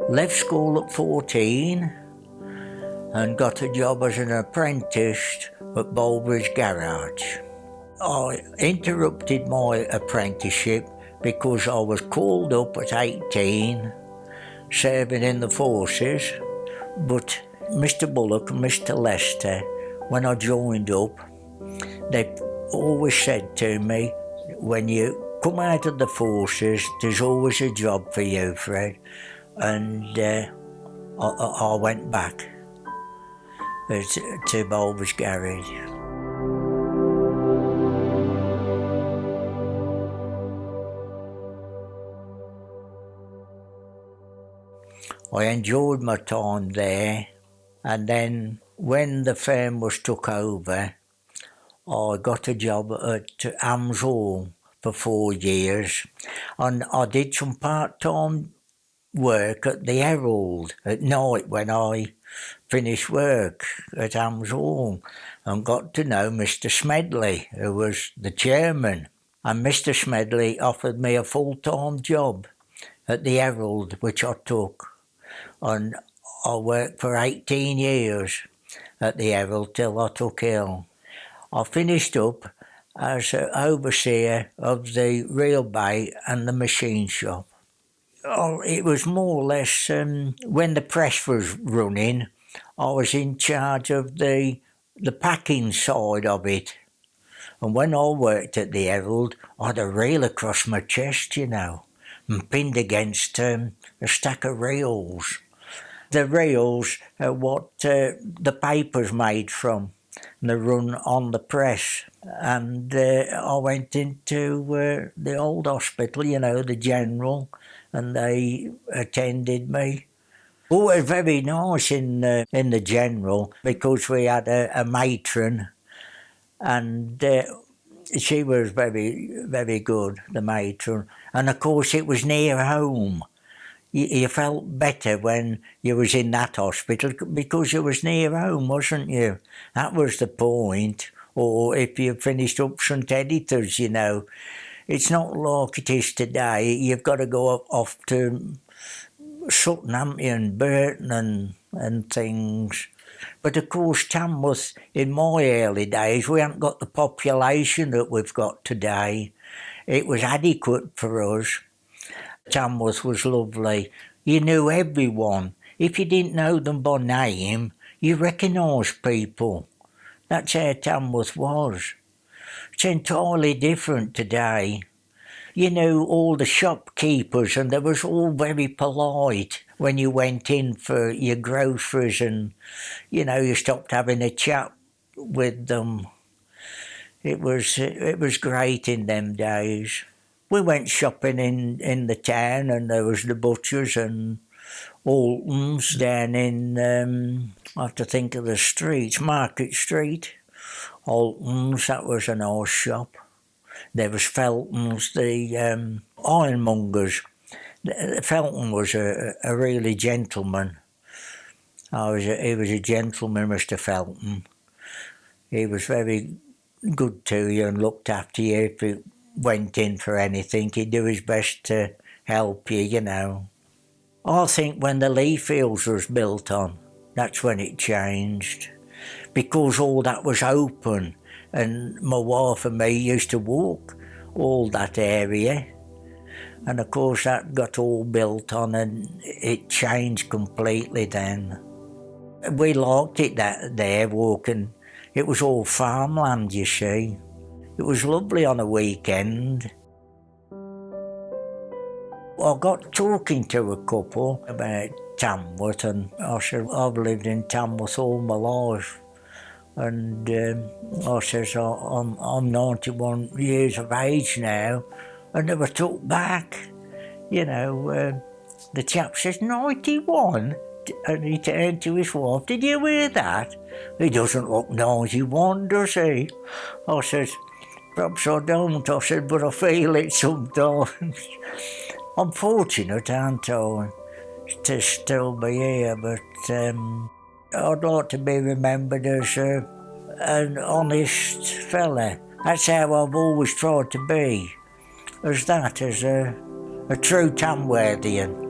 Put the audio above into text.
Left school at 14 and got a job as an apprentice at Bulbridge Garage. I interrupted my apprenticeship because I was called up at 18, serving in the forces, but Mr Bullock and Mr Lester, when I joined up, they always said to me, when you come out of the forces, there's always a job for you, Fred. And I went back to Bulbridge Garage. I enjoyed my time there, and then when the firm was took over, I got a job at Hams Hall for 4 years, and I did some part-time work at the Herald at night when I finished work at Hams Hall, and got to know Mr Smedley, who was the chairman. And Mr Smedley offered me a full-time job at the Herald, which I took. And I worked for 18 years at the Herald till I took ill. I finished up as an overseer of the reel bay and the machine shop. It was more or less, when the press was running, I was in charge of the packing side of it. And when I worked at the Herald, I had a reel across my chest, you know, and pinned against a stack of reels. The reels are what the paper's made from, and they run on the press. And I went into the old hospital, you know, the general, and they attended me. Oh, it was very nice in the general, because we had a matron, and she was very, very good, the matron. And of course it was near home. You felt better when you was in that hospital because you was near home, wasn't you? That was the point. Or if you finished up St Editors, you know. It's not like it is today. You've got to go off to Sutton, haven't you, and Burton and things. But of course, Tamworth, in my early days, we haven't got the population that we've got today. It was adequate for us. Tamworth was lovely. You knew everyone. If you didn't know them by name, you recognised people. That's how Tamworth was. It's entirely different today. You knew all the shopkeepers, and they was all very polite when you went in for your groceries, and, you know, you stopped having a chat with them. It was great in them days. We went shopping in the town, and there was the butchers and Alton's down in, I have to think of the streets, Market Street. Alton's, that was a nice shop. There was Felton's, the ironmongers. Felton was a really gentleman. He was a gentleman, Mr Felton. He was very good to you and looked after you if you went in for anything. He'd do his best to help you, you know. I think when the Lee Fields was built on, that's when it changed. Because all that was open, and my wife and me used to walk all that area. And of course that got all built on, and it changed completely then. We liked it there walking. It was all farmland, you see. It was lovely on a weekend. I got talking to a couple about Tamworth, and I said, I've lived in Tamworth all my life. And I says, I'm 91 years of age now, and they were took back. You know, the chap says, 91? And he turned to his wife, did you hear that? He doesn't look 91, does he? I says, perhaps I don't. I said, but I feel it sometimes. I'm fortunate, aren't I, to still be here, but I'd like to be remembered as an honest fella. That's how I've always tried to be, as a true Tamworthian.